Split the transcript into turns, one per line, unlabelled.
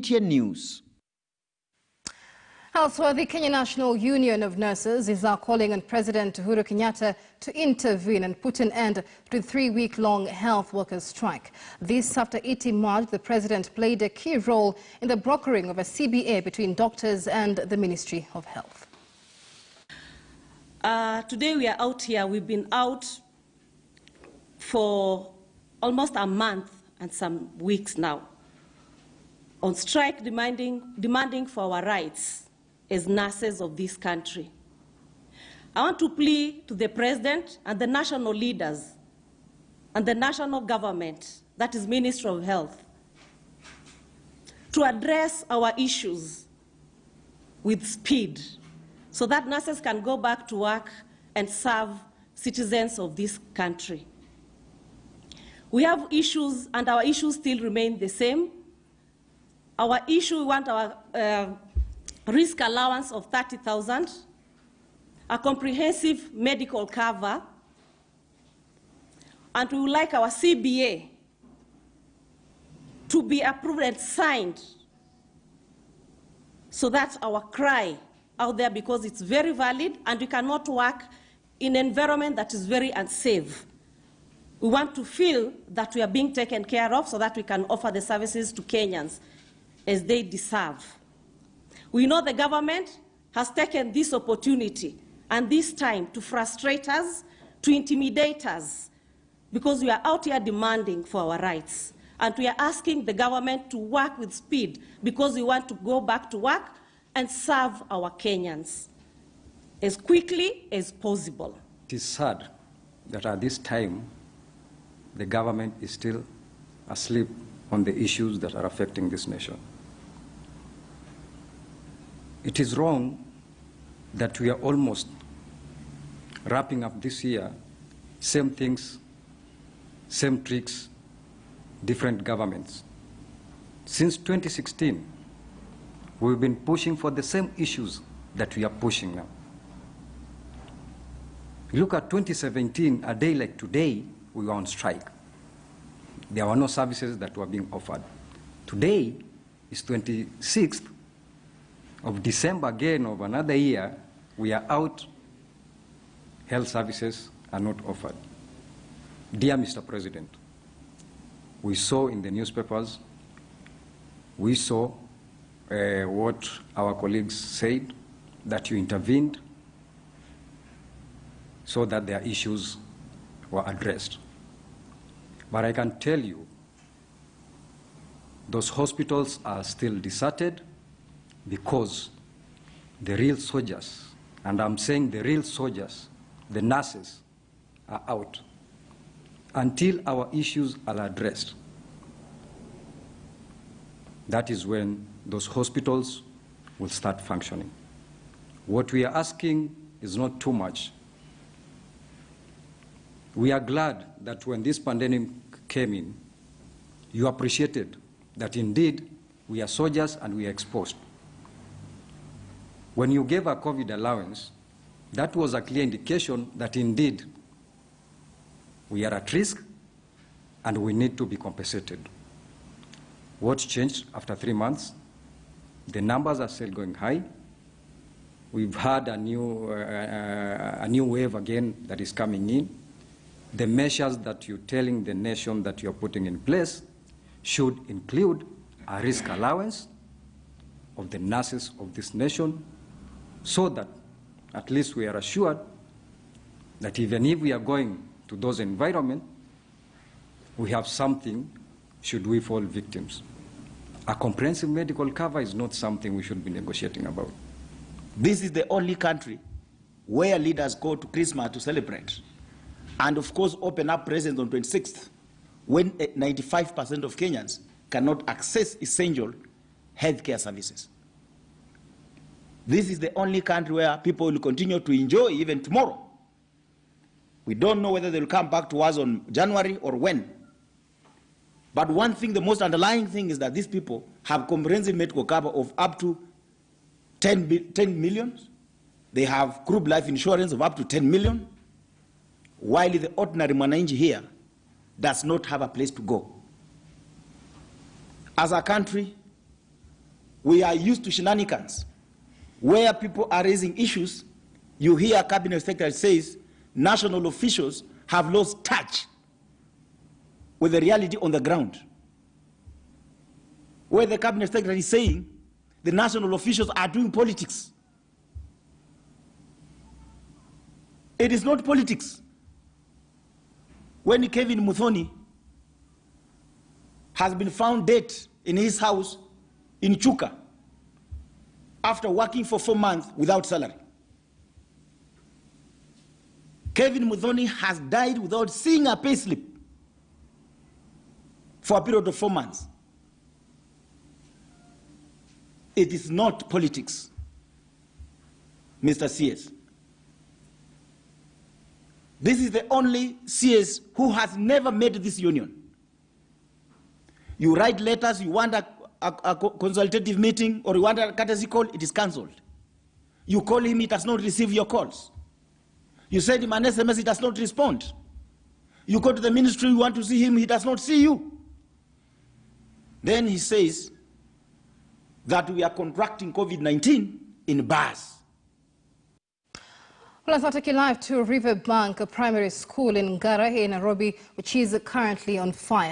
KTN News.
Elsewhere, the Kenya National Union of Nurses is now calling on President Uhuru Kenyatta to intervene and put an end to the 3-week-long health workers' strike. This after it emerged the president played a key role in the brokering of a CBA between doctors and the Ministry of Health.
Today we are out here. We've been out for almost a month and some weeks now on strike, demanding for our rights as nurses of this country. I want to plead to the President and the national leaders and the national government, that is Ministry of Health, to address our issues with speed so that nurses can go back to work and serve citizens of this country. We have issues, and our issues still remain the same. Our issue, we want our risk allowance of 30,000, a comprehensive medical cover, and we would like our CBA to be approved and signed so that's our cry out there, because it's very valid and we cannot work in an environment that is very unsafe. We want to feel that we are being taken care of so that we can offer the services to Kenyans as they deserve. We know the government has taken this opportunity and this time to frustrate us, to intimidate us, because we are out here demanding for our rights. And we are asking the government to work with speed because we want to go back to work and serve our Kenyans as quickly as possible.
It is sad that at this time, the government is still asleep on the issues that are affecting this nation. It is wrong that we are almost wrapping up this year, same things, same tricks, different governments. Since 2016, we've been pushing for the same issues that we are pushing now. You look at 2017, a day like today, we were on strike. There were no services that were being offered. Today is 26th of December again of another year. We are out, health services are not offered. Dear Mr. President, we saw in the newspapers, we saw what our colleagues said, that you intervened so that their issues were addressed. But I can tell you, those hospitals are still deserted because the real soldiers, and I'm saying the real soldiers, the nurses, are out. Until our issues are addressed, that is when those hospitals will start functioning. What we are asking is not too much. We are glad that when this pandemic came in, you appreciated that indeed we are soldiers and we are exposed. When you gave a COVID allowance, that was a clear indication that indeed we are at risk and we need to be compensated. What changed after 3 months? The numbers are still going high. We've had a new wave again that is coming in. The measures that you're telling the nation that you're putting in place should include a risk allowance of the nurses of this nation, so that at least we are assured that even if we are going to those environments, we have something should we fall victims. A comprehensive medical cover is not something we should be negotiating about.
This is the only country where leaders go to Christmas to celebrate, and of course open up presents on 26th, when 95% of Kenyans cannot access essential healthcare services. This is the only country where people will continue to enjoy even tomorrow. We don't know whether they will come back to us on January or when. But one thing, the most underlying thing, is that these people have comprehensive medical cover of up to 10 million. They have group life insurance of up to 10 million, while the ordinary mwananchi here does not have a place to go. As a country, We are used to shenanigans. Where people are raising issues, you hear a cabinet secretary says national officials have lost touch with the reality on the ground. Where the cabinet secretary is saying the national officials are doing politics. It is not politics. When Kevin Muthoni has been found dead in his house in Chuka after working for 4 months without salary. Kevin Muthoni has died without seeing a payslip for a period of 4 months. It is not politics, Mr. CS. This is the only CS who has never made this union. You write letters, you want a consultative meeting, or you want a courtesy call, it is cancelled. You call him, he does not receive your calls. You send him an SMS, he does not respond. You go to the ministry, you want to see him, he does not see you. Then he says that we are contracting COVID-19 in bars.
Well, let's now take you live to Riverbank Primary School in Ngara, in Nairobi, which is currently on fire.